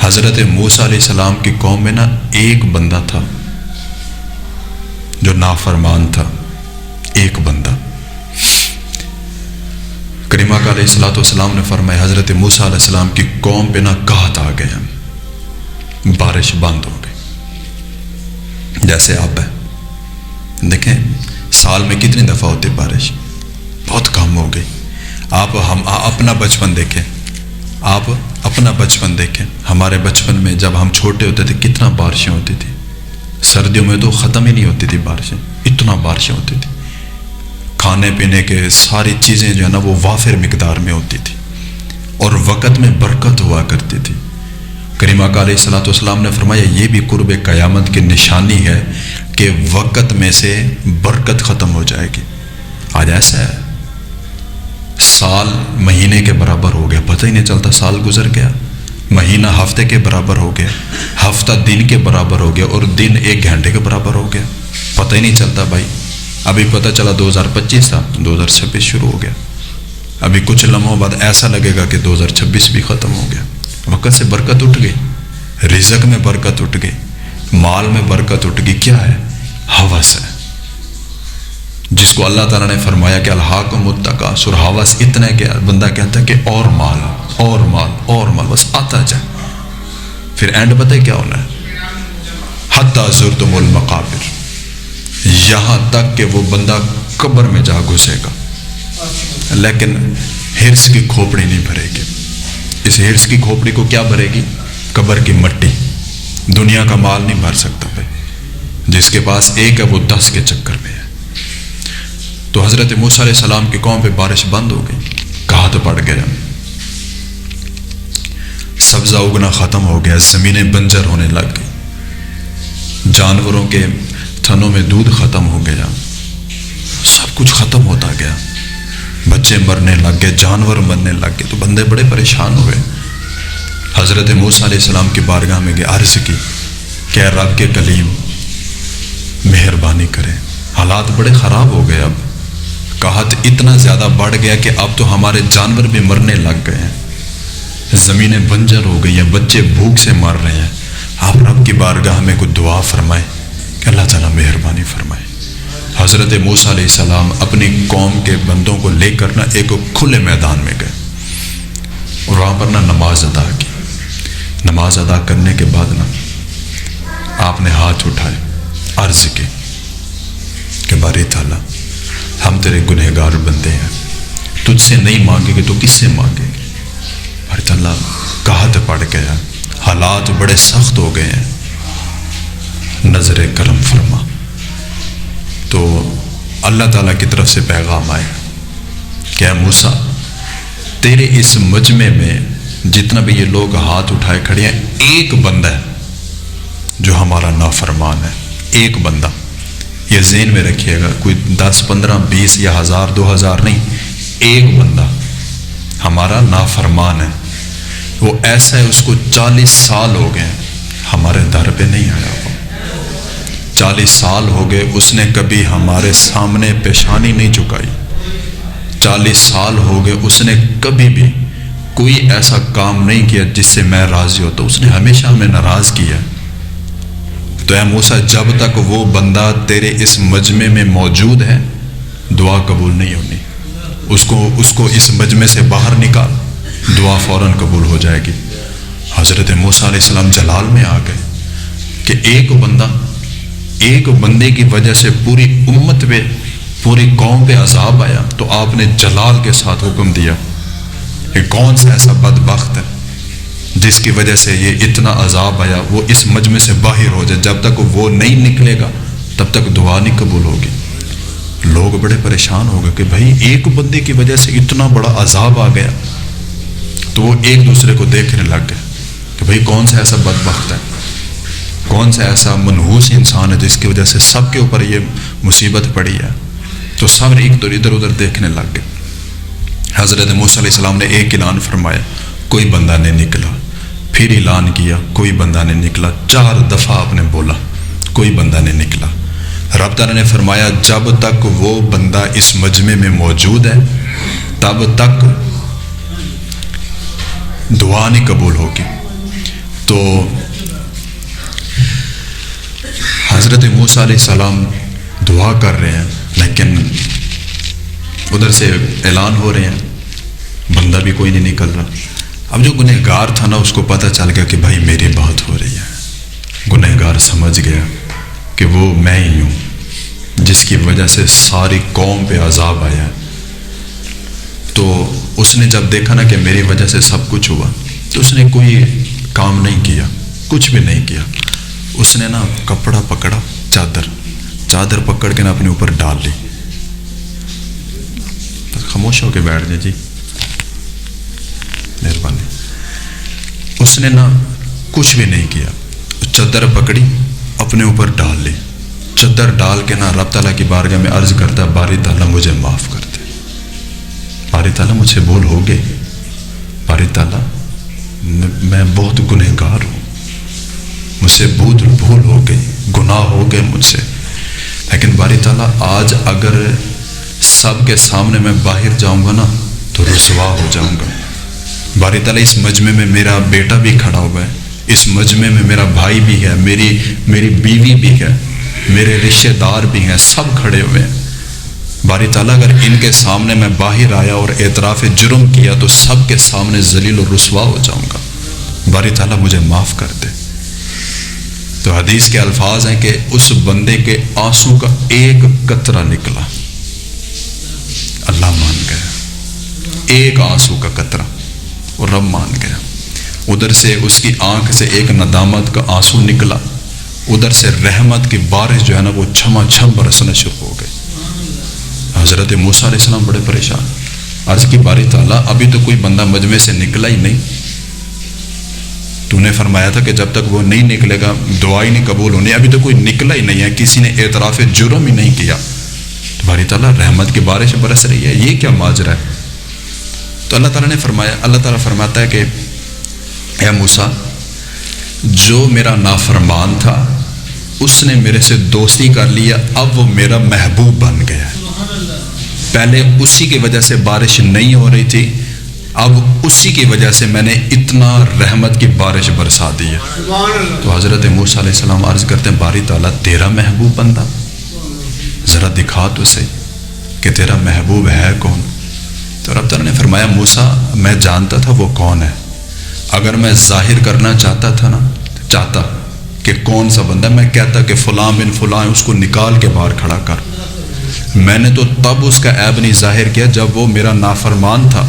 حضرت موسیٰ علیہ السلام کی قوم میں نا ایک بندہ تھا جو نافرمان تھا، ایک بندہ۔ کریمہ کا علیہ السلام نے فرمایا حضرت موسیٰ علیہ السلام کی قوم پہ نا قحط آ گیا، بارش بند ہو گئی۔ جیسے اب ہے، دیکھیں سال میں کتنی دفعہ ہوتی بارش، بہت کم ہو گئی۔ آپ اپنا بچپن دیکھیں، آپ اپنا بچپن دیکھیں، ہمارے بچپن میں جب ہم چھوٹے ہوتے تھے کتنا بارشیں ہوتی تھی، سردیوں میں تو ختم ہی نہیں ہوتی تھی بارشیں، اتنا بارشیں ہوتی تھی، کھانے پینے کے ساری چیزیں جو ہے نا وہ وافر مقدار میں ہوتی تھی اور وقت میں برکت ہوا کرتی تھی۔ کریمہ کا علیہ السلام نے فرمایا یہ بھی قرب قیامت کی نشانی ہے کہ وقت میں سے برکت ختم ہو جائے گی۔ آج ایسا ہے، سال مہینے کے برابر ہو گیا، پتہ ہی نہیں چلتا، سال گزر گیا، مہینہ ہفتے کے برابر ہو گیا، ہفتہ دن کے برابر ہو گیا اور دن 1 گھنٹے کے برابر ہو گیا، پتہ ہی نہیں چلتا بھائی۔ ابھی پتہ چلا 2025 تھا، 2026 شروع ہو گیا، ابھی کچھ لمحوں بعد ایسا لگے گا کہ 2026 بھی ختم ہو گیا۔ وقت سے برکت اٹھ گئی، رزق میں برکت اٹھ گئی، مال میں برکت اٹھ گئی۔ کیا ہے؟ ہوس ہے، جس کو اللہ تعالیٰ نے فرمایا کہ الہاکم التکاثر، ہوس اتنا ہے کہ بندہ کہتا ہے کہ اور مال اور مال اور مال، بس آتا جائے، پھر اینڈ پتہ ہے کیا ہونا ہے؟ حتی زرتم المقابر، یہاں تک کہ وہ بندہ قبر میں جا گھسے گا، لیکن ہرس کی کھوپڑی نہیں بھرے گی۔ اس ہرس کی کھوپڑی کو کیا بھرے گی؟ قبر کی مٹی، دنیا کا مال نہیں بھر سکتا بھائی، جس کے پاس ایک ہے وہ 10 کے چکر میں ہے۔ تو حضرت موسیٰ علیہ السلام کی قوم پہ بارش بند ہو گئی، قحط پڑ گیا، سبزہ اگنا ختم ہو گیا، زمینیں بنجر ہونے لگ گئی، جانوروں کے تھنوں میں دودھ ختم ہو گیا، سب کچھ ختم ہوتا گیا، بچے مرنے لگ گئے، جانور مرنے لگ گئے، تو بندے بڑے پریشان ہوئے۔ حضرت موسیٰ علیہ السلام کی بارگاہ میں گئے، عرض کی کہ اے رب کے کلیم مہربانی کریں، حالات بڑے خراب ہو گئے، اب قحط اتنا زیادہ بڑھ گیا کہ اب تو ہمارے جانور بھی مرنے لگ گئے ہیں، زمینیں بنجر ہو گئی ہیں، بچے بھوک سے مر رہے ہیں، آپ رب کی بارگاہ میں کوئی دعا فرمائیں کہ اللہ تعالیٰ مہربانی فرمائے۔ حضرت موسیٰ علیہ السلام اپنی قوم کے بندوں کو لے کر نا ایک کھلے میدان میں گئے اور وہاں پر نا نماز ادا کی۔ نماز ادا کرنے کے بعد نا آپ نے ہاتھ اٹھائے، عرض کی کہ باری تعالیٰ ہم تیرے گنہگار بندے ہیں، تجھ سے نہیں مانگیں گے تو کس سے مانگیں گے؟ باری تعالیٰ قحط پڑ گیا، حالات بڑے سخت ہو گئے ہیں، نظر کرم فرما۔ تو اللہ تعالیٰ کی طرف سے پیغام آیا کہ اے موسیٰ تیرے اس مجمع میں جتنا بھی یہ لوگ ہاتھ اٹھائے کھڑے ہیں، ایک بندہ ہے جو ہمارا نافرمان ہے، ایک بندہ، یہ ذہن میں رکھیے گا، کوئی 10 15 20 یا 1000 2000 نہیں، ایک بندہ ہمارا نافرمان ہے، وہ ایسا ہے اس کو 40 سال ہو گئے ہمارے در پہ نہیں آیا ہوا، 40 سال ہو گئے اس نے کبھی ہمارے سامنے پیشانی نہیں جھکائی، 40 سال ہو گئے اس نے کبھی بھی کوئی ایسا کام نہیں کیا جس سے میں راضی ہوتا، اس نے ہمیشہ ہمیں ناراض کیا۔ تو اے موسیٰ جب تک وہ بندہ تیرے اس مجمع میں موجود ہے دعا قبول نہیں ہونی، اس کو اس مجمع سے باہر نکال، دعا فوراً قبول ہو جائے گی۔ حضرت موسیٰ علیہ السلام جلال میں آ گئے کہ ایک بندے کی وجہ سے پوری امت پہ، پوری قوم پہ عذاب آیا، تو آپ نے جلال کے ساتھ حکم دیا کہ کون سا ایسا بدبخت ہے جس کی وجہ سے یہ اتنا عذاب آیا، وہ اس مجمع سے باہر ہو جائے، جب تک وہ نہیں نکلے گا تب تک دعا نہیں قبول ہوگی۔ لوگ بڑے پریشان ہو گئے کہ بھائی ایک بندے کی وجہ سے اتنا بڑا عذاب آ گیا، تو وہ ایک دوسرے کو دیکھنے لگ گئے کہ بھائی کون سا ایسا بدبخت ہے، کون سا ایسا منحوس انسان ہے جس کی وجہ سے سب کے اوپر یہ مصیبت پڑی ہے۔ تو سب ایک ادھر ادھر دیکھنے لگ گئے۔ حضرت موسیٰ علیہ السلام نے ایک اعلان فرمایا، کوئی بندہ نہیں نکلا، پھر اعلان کیا، کوئی بندہ نہیں نکلا، 4 دفعہ آپ نے بولا، کوئی بندہ نہیں نکلا۔ رب تعالیٰ نے فرمایا جب تک وہ بندہ اس مجمع میں موجود ہے تب تک دعا نہیں قبول ہوگی۔ تو تو حضرت موسیٰ علیہ السلام دعا کر رہے ہیں، لیکن ادھر سے اعلان ہو رہے ہیں، بندہ بھی کوئی نہیں نکل رہا۔ اب جو گنہگار تھا نا، اس کو پتہ چل گیا کہ بھائی میری بات ہو رہی ہے۔ گنہگار سمجھ گیا کہ وہ میں ہی ہوں جس کی وجہ سے ساری قوم پہ عذاب آیا۔ تو اس نے جب دیکھا نا کہ میری وجہ سے سب کچھ ہوا، تو اس نے کوئی کام نہیں کیا، کچھ بھی نہیں کیا۔ اس نے نا کپڑا پکڑا، چادر پکڑ کے نا اپنے اوپر ڈال لی۔ خاموش ہو کے بیٹھ جائے جی، مہربانی۔ اس نے نا کچھ بھی نہیں کیا، چادر پکڑی اپنے اوپر ڈال لی۔ چادر ڈال کے نا رب تعالیٰ کی بارگاہ میں عرض کرتا، باری تعالیٰ مجھے معاف کر دے، باری تعالیٰ مجھ سے بھول ہو گئی، باری تعالیٰ میں بہت گنہگار ہوں، مجھ سے بھول ہو گئی، گناہ ہو گئے مجھ سے، لیکن باری تعالیٰ آج اگر سب کے سامنے میں باہر جاؤں گا نا تو رسوا ہو جاؤں گا۔ باری تعالیٰ اس مجمع میں میرا بیٹا بھی کھڑا ہوا ہے، اس مجمع میں میرا بھائی بھی ہے، میری بیوی بھی ہے، میرے رشتہ دار بھی ہیں، سب کھڑے ہوئے ہیں۔ باری تعالیٰ اگر ان کے سامنے میں باہر آیا اور اعتراف جرم کیا تو سب کے سامنے ذلیل و رسوا ہو جاؤں گا، باری تعالیٰ مجھے معاف کر دے۔ تو حدیث کے الفاظ ہیں کہ اس بندے کے آنسو کا ایک قطرہ نکلا، اللہ مان گیا، ایک آنسو کا قطرہ، اور رب مان گیا۔ ادھر سے اس کی آنکھ سے ایک ندامت کا آنسو نکلا، ادھر سے رحمت کی بارش جو ہے نا وہ چھما چھم برسنا شروع ہو گئی۔ حضرت موسیٰ علیہ السلام بڑے پریشان، عرض کی باری تعالیٰ ابھی تو کوئی بندہ مجمع سے نکلا ہی نہیں، تو نے فرمایا تھا کہ جب تک وہ نہیں نکلے گا دعا ہی نہیں قبول ہونی، ابھی تو کوئی نکلا ہی نہیں ہے، کسی نے اعتراف جرم ہی نہیں کیا، تو باری تعالیٰ رحمت کی بارش برس رہی ہے، یہ کیا ماجرا ہے؟ تو اللہ تعالیٰ نے فرمایا، اللہ تعالیٰ فرماتا ہے کہ اے موسیٰ، جو میرا نافرمان تھا اس نے میرے سے دوستی کر لیا، اب وہ میرا محبوب بن گیا ہے۔ پہلے اسی کی وجہ سے بارش نہیں ہو رہی تھی، اب اسی کی وجہ سے میں نے اتنا رحمت کی بارش برسا دی ہے۔ تو حضرت موسیٰ علیہ السلام عرض کرتے ہیں، باری تعالیٰ تیرا محبوب بندہ ذرا دکھا تو صحیح کہ تیرا محبوب ہے کون؟ تو رب تعالیٰ نے فرمایا، موسیٰ میں جانتا تھا وہ کون ہے، اگر میں ظاہر کرنا چاہتا کہ کون سا بندہ، میں کہتا کہ فلاں بن فلاں، اس کو نکال کے باہر کھڑا کر۔ میں نے تو تب اس کا عیب نہیں ظاہر کیا جب وہ میرا نافرمان تھا،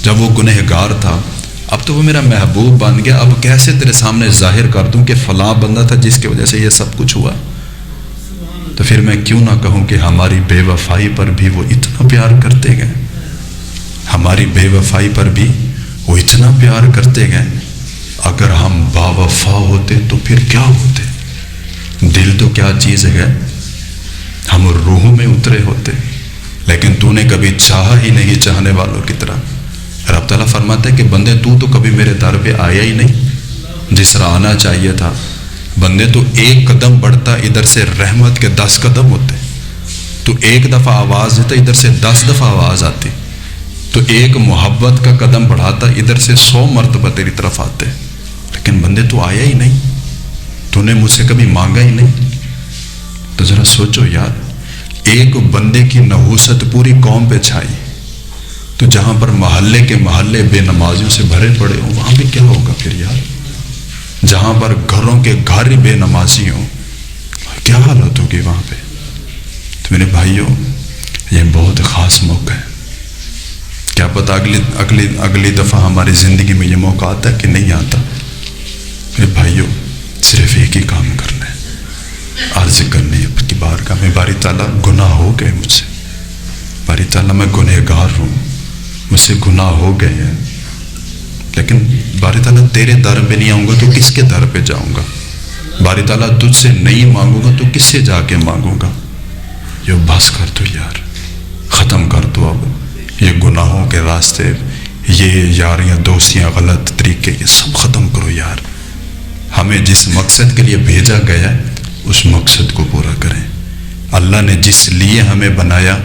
جب وہ گنہگار تھا، اب تو وہ میرا محبوب بن گیا، اب کیسے تیرے سامنے ظاہر کر دوں کہ فلاں بندہ تھا جس کی وجہ سے یہ سب کچھ ہوا؟ تو پھر میں کیوں نہ کہوں کہ ہماری بے وفائی پر بھی وہ اتنا پیار کرتے گئے، ہماری بے وفائی پر بھی وہ اتنا پیار کرتے گئے۔ اگر ہم با وفا ہوتے تو پھر کیا ہوتے؟ دل تو کیا چیز ہے، ہم روحوں میں اترے ہوتے، لیکن تو نے کبھی چاہا ہی نہیں چاہنے والوں کی طرح۔ رب تعالیٰ فرماتا ہے کہ بندے تو کبھی میرے در پہ آیا ہی نہیں جس طرح آنا چاہیے تھا، بندے تو ایک قدم بڑھتا ادھر سے رحمت کے 10 قدم ہوتے، تو ایک دفعہ آواز دیتا ادھر سے 10 دفعہ آواز آتی، تو ایک محبت کا قدم بڑھاتا ادھر سے 100 مرتبہ تیری طرف آتے، لیکن بندے تو آیا ہی نہیں، تو نے مجھ سے کبھی مانگا ہی نہیں۔ تو ذرا سوچو یار، ایک بندے کی نحوست پوری قوم پہ چھائی، تو جہاں پر محلے کے محلے بے نمازیوں سے بھرے پڑے ہوں وہاں پہ کیا ہوگا پھر یار؟ جہاں پر گھروں کے گھر بے نمازی ہوں کیا حالت ہوگی وہاں پہ؟ تو میرے بھائیوں، یہ بہت خاص موقع ہے، کیا پتہ اگلی دفعہ ہماری زندگی میں یہ موقع آتا ہے کہ نہیں آتا۔ میرے بھائیوں، صرف ایک ہی کام کرنا ہے، عرض کرنی ہے اپنی بارگاہ میں، باری تعالیٰ گناہ ہو گئے مجھ سے، باری تعالیٰ میں گنہگار ہوں، مجھ سے گناہ ہو گئے ہیں، لیکن باری تعالیٰ تیرے در پہ نہیں آؤں گا تو کس کے در پہ جاؤں گا؟ باری تعالیٰ تجھ سے نہیں مانگوں گا تو کس سے جا کے مانگوں گا؟ یہ بس کر دو یار، ختم کر دو اب یہ گناہوں کے راستے، یہ یاریاں دوستیاں غلط طریقے، یہ سب ختم کرو یار۔ ہمیں جس مقصد کے لیے بھیجا گیا ہے اس مقصد کو پورا کریں، اللہ نے جس لیے ہمیں بنایا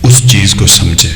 اس چیز کو سمجھیں۔